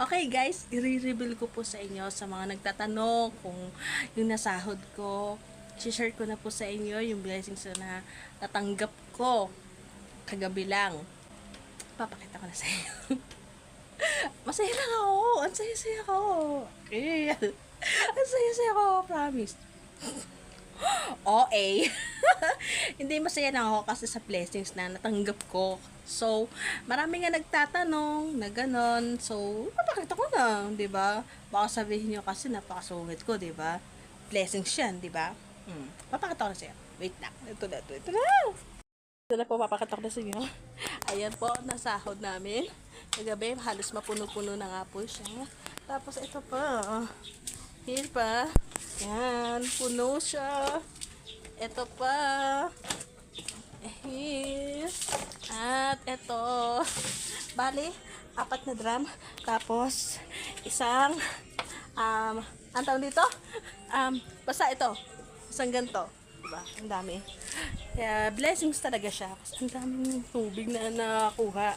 Okay guys, i-reveal ko po sa inyo sa mga nagtatanong kung yung nasahod ko. I-share ko na po sa inyo yung blessings na natanggap ko kagabi lang. Papakita ko na sa inyo. Masaya lang ako. Ang saya-saya ko. Okay. Ang saya-saya ko. Promise. OA. Hindi masaya lang ako kasi sa blessings na natanggap ko. So, marami nga nagtatanong na ganon. So, papakita ko na, 'di ba? Baka sabihin niyo kasi napakasungit ko, 'di ba? Blessings 'yan, 'di ba? Papakita ko na sa'yo. Wait lang. Ito na. Ito na po, papakita ko na sa inyo. Ayan po, nasahod namin. Kagabi, halos mapuno-puno na nga po siya. Tapos, ito pa. Here pa. Yan, puno siya. Ito pa. Here. At ito. Bali, 4 na drum. Tapos, isang, ang tawag dito? Basta ito. Isang ganito. Diba? Ang dami. Kaya, blessings talaga siya. Kasi ang daming tubig na nakuha.